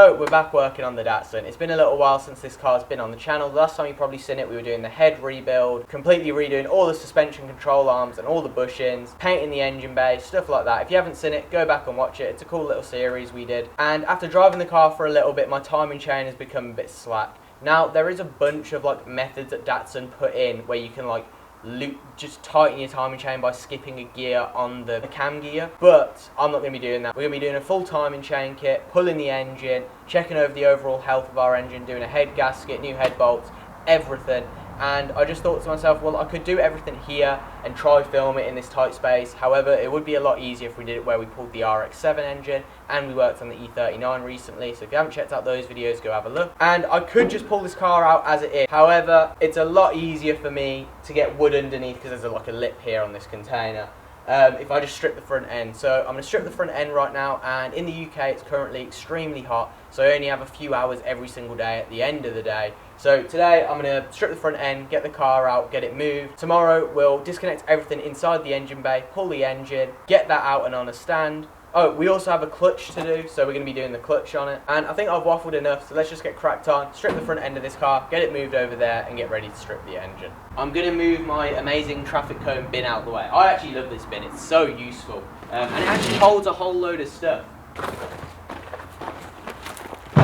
So we're back working on the Datsun. It's been a little while since this car's been on the channel. The last time you've probably seen it, we were doing the head rebuild, completely redoing all the suspension control arms and all the bushings, painting the engine bay, stuff like that. If you haven't seen it, go back and watch it. It's a cool little series we did. And after driving the car for a little bit, my timing chain has become a bit slack. Now, there is a bunch of like methods that Datsun put in where you can like just tighten your timing chain by skipping a gear on the cam gear, but I'm not going to be doing that. We're going to be doing a full timing chain kit, pulling the engine, checking over the overall health of our engine, doing a head gasket, new head bolts, everything. And I just thought to myself, well, I could do everything here and try film it in this tight space. However, it would be a lot easier if we did it where we pulled the RX-7 engine and we worked on the E39 recently. So if you haven't checked out those videos, go have a look. And I could just pull this car out as it is. However, it's a lot easier for me to get wood underneath because there's like a lip here on this container. If I just strip the front end. So I'm going to strip the front end right now, and in the UK it's currently extremely hot, so I only have a few hours every single day at the end of the day. So today I'm going to strip the front end, get the car out, get it moved. Tomorrow we'll disconnect everything inside the engine bay, pull the engine, get that out and on a stand. Oh, we also have a clutch to do, so we're going to be doing the clutch on it. And I think I've waffled enough, so let's just get cracked on, strip the front end of this car, get it moved over there, and get ready to strip the engine. I'm going to move my amazing traffic cone bin out of the way. I actually love this bin, it's so useful. And it actually holds a whole load of stuff.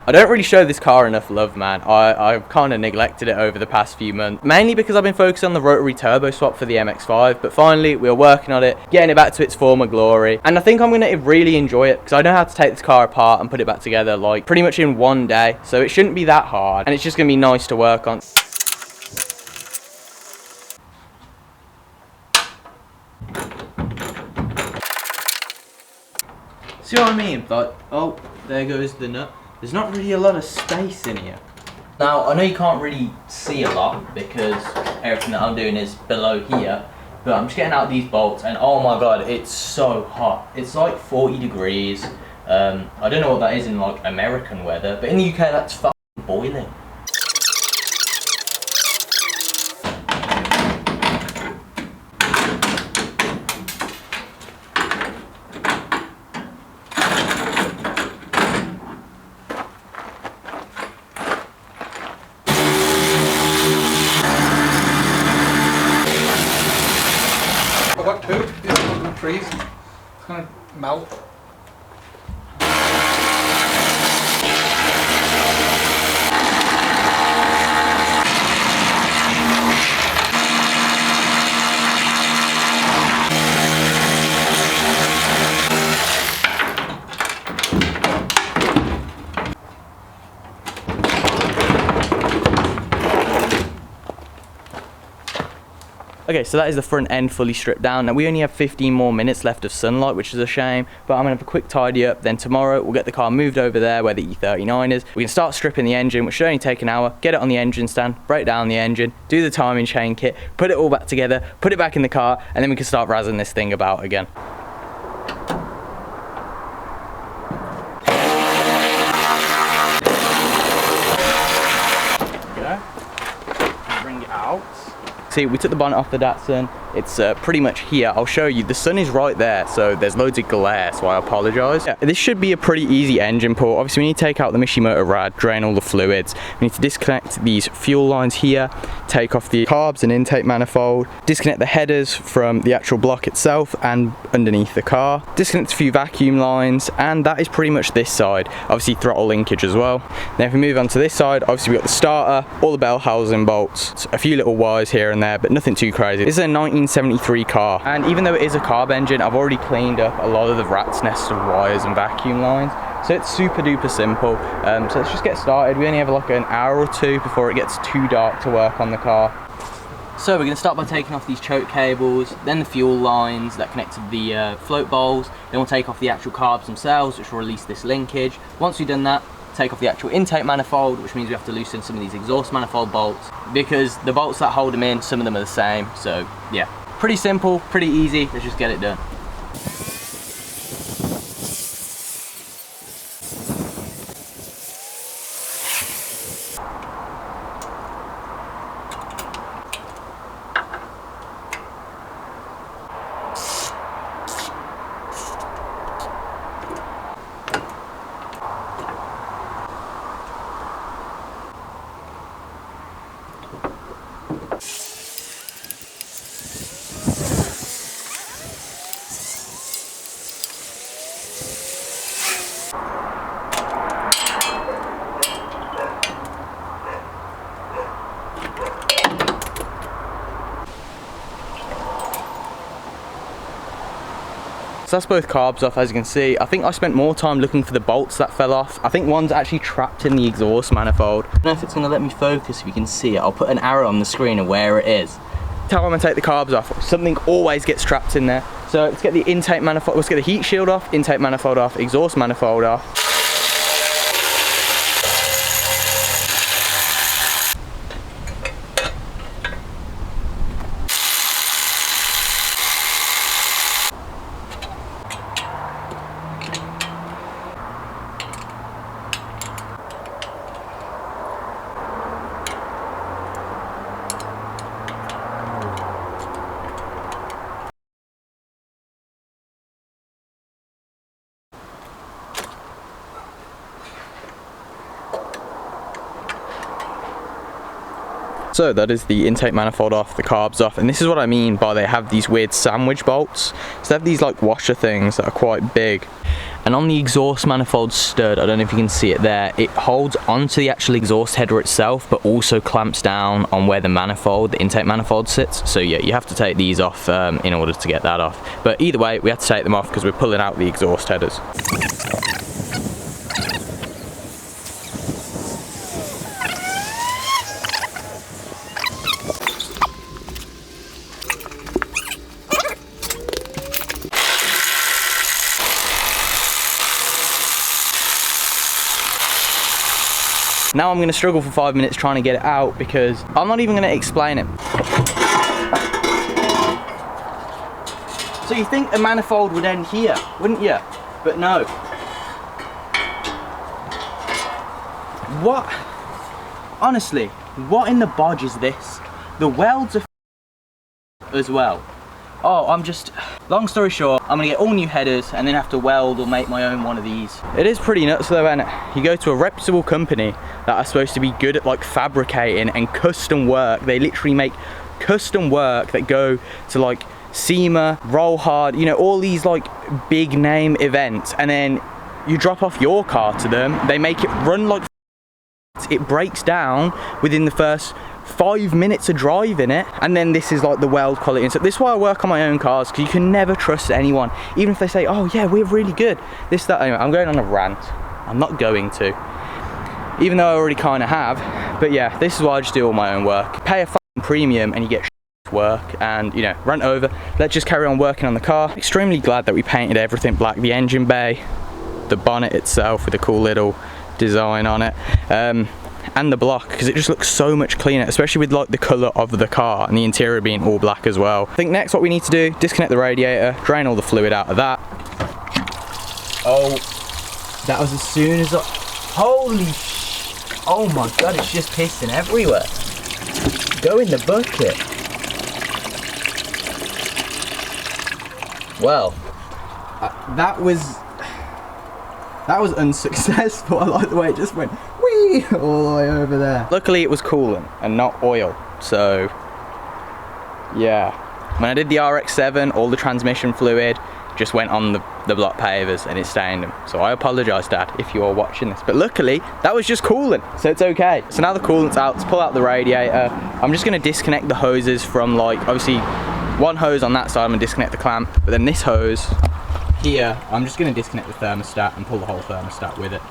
I don't really show this car enough love, man. I've kind of neglected it over the past few months, mainly because I've been focused on the rotary turbo swap for the MX-5, but finally we're working on it, getting it back to its former glory, and I think I'm going to really enjoy it because I know how to take this car apart and put it back together like pretty much in one day, so it shouldn't be that hard, and it's just going to be nice to work on. See what I mean? Like, oh, there goes the nut. There's not really a lot of space in here. Now, I know you can't really see a lot because everything that I'm doing is below here, but I'm just getting out these bolts and oh my god, it's so hot. It's like 40 degrees. I don't know what that is in like American weather, but in the UK that's fucking boiling. What poop is on the trees? It's going to melt. Okay, so that is the front end fully stripped down. Now we only have 15 more minutes left of sunlight, which is a shame, but I'm gonna have a quick tidy up. Then tomorrow we'll get the car moved over there where the E39 is. We can start stripping the engine, which should only take an hour, get it on the engine stand, break down the engine, do the timing chain kit, put it all back together, put it back in the car, and then we can start razzing this thing about again. Okay, bring it out. See, we took the bonnet off the Datsun. It's pretty much here. I'll show you. The sun is right there, so there's loads of glare, so I apologise. Yeah, this should be a pretty easy engine port. Obviously, we need to take out the misc motor rad, drain all the fluids. We need to disconnect these fuel lines here, take off the carbs and intake manifold, disconnect the headers from the actual block itself and underneath the car, disconnect a few vacuum lines, and that is pretty much this side. Obviously, throttle linkage as well. Then if we move on to this side, obviously we've got the starter, all the bell housing bolts, a few little wires here and there, but nothing too crazy. This is a 1973 car, and even though it is a carb engine, I've already cleaned up a lot of the rat's nest of wires and vacuum lines, so it's super duper simple. So let's just get started. We only have like an hour or two before it gets too dark to work on the car. So we're going to start by taking off these choke cables, then the fuel lines that connect to the float bowls, then we'll take off the actual carbs themselves, which will release this linkage. Once we've done that, take off the actual intake manifold, which means we have to loosen some of these exhaust manifold bolts, because the bolts that hold them in, some of them are the same. So yeah, pretty simple, pretty easy. Let's just get it done. So that's both carbs off, as you can see. I think I spent more time looking for the bolts that fell off. I think one's actually trapped in the exhaust manifold. I don't know if it's gonna let me focus if you can see it. I'll put an arrow on the screen of where it is. Tell I'm gonna take the carbs off. Something always gets trapped in there. So let's get the intake manifold, let's get the heat shield off, intake manifold off, exhaust manifold off. So that is the intake manifold off, the carbs off, and this is what I mean by they have these weird sandwich bolts. So they have these like washer things that are quite big. And on the exhaust manifold stud, I don't know if you can see it there, it holds onto the actual exhaust header itself, but also clamps down on where the manifold, the intake manifold sits. So yeah, you have to take these off in order to get that off. But either way, we have to take them off because we're pulling out the exhaust headers. Now I'm going to struggle for 5 minutes trying to get it out because I'm not even going to explain it. So you think the manifold would end here, wouldn't you? But no. What? Honestly, what in the bodge is this? The welds are as well. Oh, I'm just, long story short, I'm gonna get all new headers and then have to weld or make my own one of these. It is pretty nuts though, and you go to a reputable company that are supposed to be good at like fabricating and custom work. They literally make custom work that go to like SEMA, Roll Hard, you know, all these like big name events, and then you drop off your car to them, they make it run like it breaks down within the first 5 minutes of driving it, and then this is like the weld quality. And so this is why I work on my own cars, because you can never trust anyone, even if they say, oh yeah, we're really good, this, that. Anyway, I'm going on a rant. I'm not going to, even though I already kind of have. But yeah, this is why I just do all my own work. Pay a fucking premium and you get work, and you know, rant over. Let's just carry on working on the car. Extremely glad that we painted everything black, the engine bay, the bonnet itself with a cool little design on it, and the block, because it just looks so much cleaner, especially with like the colour of the car and the interior being all black as well. I think next what we need to do, disconnect the radiator, drain all the fluid out of that. Oh, that was as soon as I, holy sh, oh my god, it's just pissing everywhere. Go in the bucket. Well, that was unsuccessful. I like the way it just went whee all the way over there. Luckily it was coolant and not oil, so yeah. When I did the RX-7, all the transmission fluid just went on the block pavers and it stained them. So I apologise, Dad, if you are watching this. But luckily that was just coolant, so it's okay. So now the coolant's out, let's pull out the radiator. I'm just going to disconnect the hoses from, like, obviously one hose on that side, I'm going to disconnect the clamp, but then this hose here, I'm just going to disconnect the thermostat and pull the whole thermostat with it.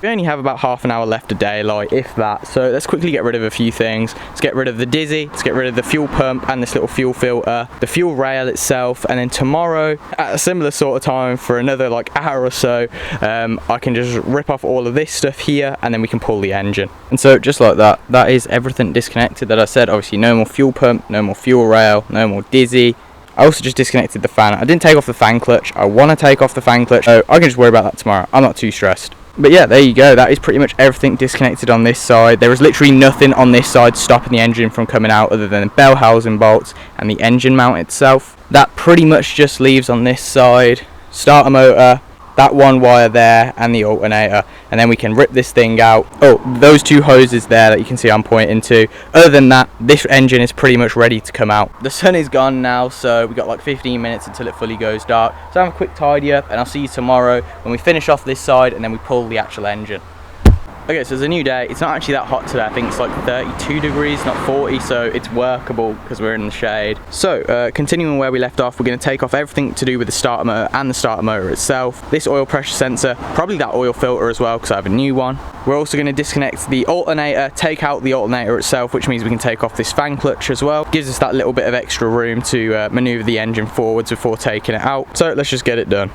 We only have about half an hour left of daylight, if that, so let's quickly get rid of a few things. Let's get rid of the dizzy, let's get rid of the fuel pump and this little fuel filter, the fuel rail itself, and then tomorrow at a similar sort of time for another like hour or so, I can just rip off all of this stuff here and then we can pull the engine. And so just like that, that is everything disconnected that I said. Obviously no more fuel pump, no more fuel rail, no more dizzy. I also just disconnected the fan. I didn't take off the fan clutch. I want to take off the fan clutch, so I can just worry about that tomorrow. I'm not too stressed. But yeah, there you go. That is pretty much everything disconnected on this side. There is literally nothing on this side stopping the engine from coming out other than the bell housing bolts and the engine mount itself. That pretty much just leaves on this side starter motor, that one wire there, and the alternator, and then we can rip this thing out. Oh, those two hoses there that you can see I'm pointing to. Other than that, this engine is pretty much ready to come out. The sun is gone now, so we've got like 15 minutes until it fully goes dark. So have a quick tidy up, and I'll see you tomorrow when we finish off this side and then we pull the actual engine. Okay, so it's a new day. It's not actually that hot today. I think it's like 32 degrees, not 40, so it's workable because we're in the shade. So, continuing where we left off, we're going to take off everything to do with the starter motor and the starter motor itself. This oil pressure sensor, probably that oil filter as well because I have a new one. We're also going to disconnect the alternator, take out the alternator itself, which means we can take off this fan clutch as well. Gives us that little bit of extra room to maneuver the engine forwards before taking it out. So let's just get it done.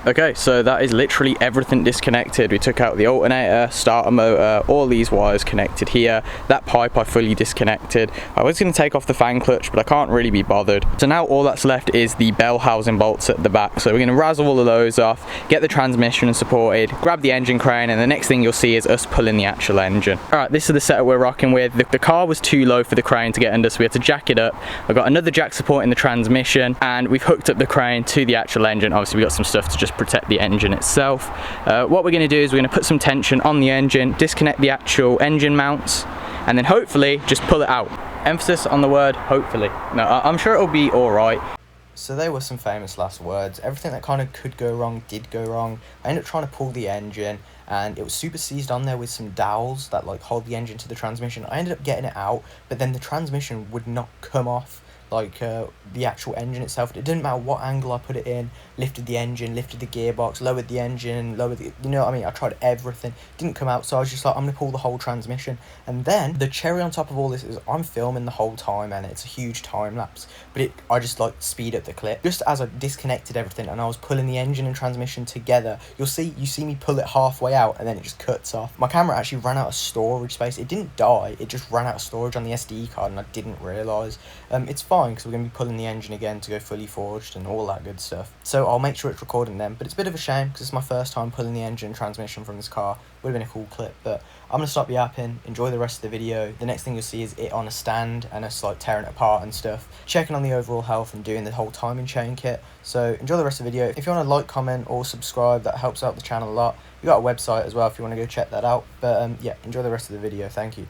Okay, so that is literally everything disconnected. We took out the alternator, starter motor, all these wires connected here. That pipe I fully disconnected. I was going to take off the fan clutch, but I can't really be bothered. So now all that's left is the bell housing bolts at the back. So we're going to razzle all of those off, get the transmission supported, grab the engine crane, and the next thing you'll see is us pulling the actual engine. Alright, this is the setup we're rocking with. The car was too low for the crane to get under, so we had to jack it up. I've got another jack supporting the transmission, and we've hooked up the crane to the actual engine. Obviously, we've got some stuff to just protect the engine itself. What we're going to do is we're going to put some tension on the engine, disconnect the actual engine mounts, and then hopefully just pull it out. Emphasis on the word hopefully. No, I'm sure it'll be alright. So they were some famous last words. Everything that kind of could go wrong did go wrong. I ended up trying to pull the engine, and it was super seized on there with some dowels that like hold the engine to the transmission. I ended up getting it out, but then the transmission would not come off. Like the actual engine itself, it didn't matter what angle I put it in. Lifted the engine, lifted the gearbox, lowered the engine, lowered the, you know what I mean, I tried everything, didn't come out. So I was just like, I'm gonna pull the whole transmission. And then the cherry on top of all this is I'm filming the whole time, and it's a huge time lapse, but I just like speed up the clip just as I disconnected everything and I was pulling the engine and transmission together. You see me pull it halfway out, and then it just cuts off. My camera actually ran out of storage space. It didn't die, it just ran out of storage on the SD card, and I didn't realise. It's fine because we're going to be pulling the engine again to go fully forged and all that good stuff. So I'll make sure it's recording them, but it's a bit of a shame because it's my first time pulling the engine and transmission from this car. Would have been a cool clip, but I'm going to stop yapping, enjoy the rest of the video. The next thing you'll see is it on a stand and us like tearing it apart and stuff, checking on the overall health and doing the whole timing chain kit. So enjoy the rest of the video. If you want to like, comment or subscribe, that helps out the channel a lot. We've got a website as well if you want to go check that out. But yeah, enjoy the rest of the video. Thank you.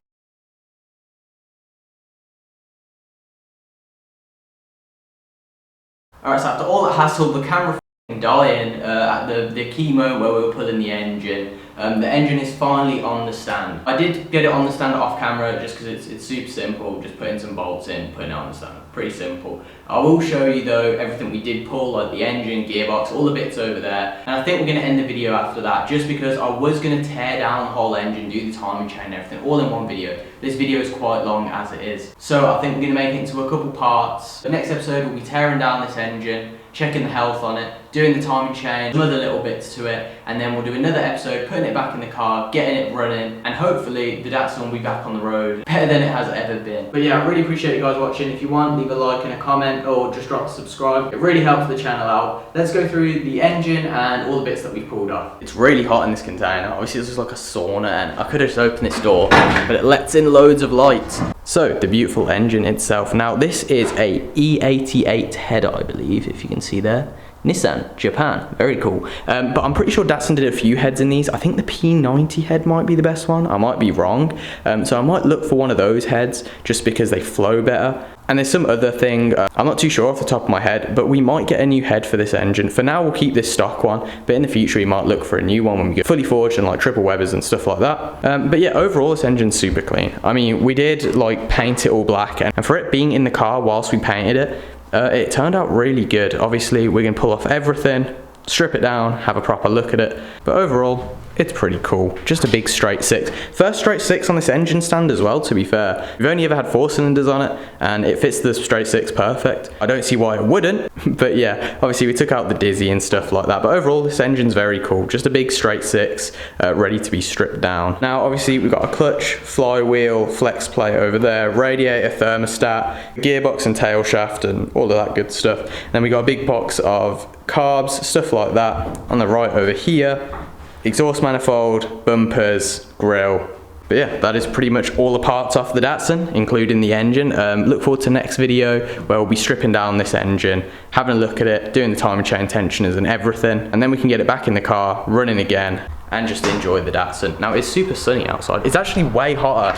Alright, so after all that hassle, the camera dying at the key moment where we were pulling the engine, the engine is finally on the stand. I did get it on the stand off camera just because it's super simple, just putting some bolts in, putting it on the stand, pretty simple. I will show you though everything we did pull, like the engine, gearbox, all the bits over there, and I think we're going to end the video after that just because I was going to tear down the whole engine, do the timing chain and everything all in one video. This video is quite long as it is, so I think we're going to make it into a couple parts. The next episode will be tearing down this engine, checking the health on it, doing the timing chain, some other little bits to it, and then we'll do another episode putting it back in the car, getting it running, and hopefully the Datsun will be back on the road better than it has ever been. But yeah, I really appreciate you guys watching. If you want, leave a like and a comment or just drop a subscribe. It really helps the channel out. Let's go through the engine and all the bits that we've pulled off. It's really hot in this container. Obviously this is like a sauna, and I could have just opened this door, but it lets in loads of light. So the beautiful engine itself. Now this is a E88 head, I believe, if you can see there. Nissan, Japan, very cool. But I'm pretty sure Datsun did a few heads in these. I think the P90 head might be the best one. I might be wrong. So I might look for one of those heads just because they flow better. And there's some other thing, I'm not too sure off the top of my head, but we might get a new head for this engine. For now, we'll keep this stock one, but in the future, we might look for a new one when we get fully forged and like triple Webers and stuff like that. But yeah, overall, this engine's super clean. I mean, we did like paint it all black, and for it being in the car whilst we painted it, it turned out really good. Obviously, we can pull off everything, strip it down, have a proper look at it, but overall, it's pretty cool. Just a big straight six. First straight six on this engine stand as well, to be fair. We've only ever had 4 cylinders on it, and it fits the straight six perfect. I don't see why it wouldn't, but yeah, obviously we took out the dizzy and stuff like that, but overall this engine's very cool. Just a big straight six, ready to be stripped down. Now obviously we've got a clutch, flywheel, flex plate over there, radiator, thermostat, gearbox and tail shaft, and all of that good stuff. And then we got a big box of carbs, stuff like that. On the right over here, exhaust manifold, bumpers, grille. But yeah, that is pretty much all the parts off the Datsun, including the engine. Look forward to the next video where we'll be stripping down this engine, having a look at it, doing the timing chain tensioners and everything, and then we can get it back in the car, running again, and just enjoy the Datsun. Now it's super sunny outside. It's actually way hotter.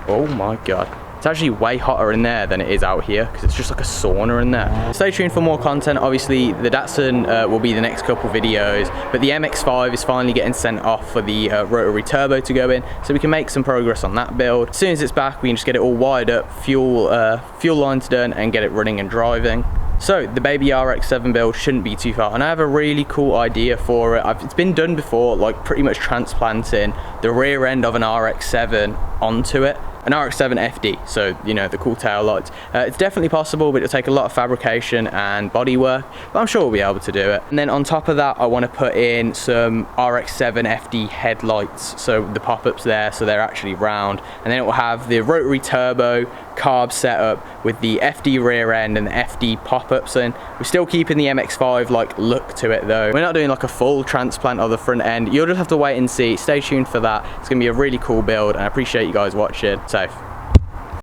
Oh my God. It's actually way hotter in there than it is out here because it's just like a sauna in there. Stay tuned for more content. Obviously, the Datsun will be the next couple videos, but the MX-5 is finally getting sent off for the rotary turbo to go in, so we can make some progress on that build. As soon as it's back, we can just get it all wired up, fuel lines done, and get it running and driving. So the baby RX-7 build shouldn't be too far, and I have a really cool idea for it. It's been done before, like pretty much transplanting the rear end of an RX-7 onto it. An RX-7 FD, so you know, the cool tail lights. It's definitely possible, but it'll take a lot of fabrication and body work, but I'm sure we'll be able to do it. And then on top of that, I want to put in some RX-7 FD headlights, so the pop-ups there, so they're actually round, and then it will have the rotary turbo carb setup with the FD rear end and the FD pop-ups in. We're still keeping the MX-5 like look to it though. We're not doing like a full transplant of the front end. You'll just have to wait and see. Stay tuned for that. It's gonna be a really cool build, and I appreciate you guys watching. Safe.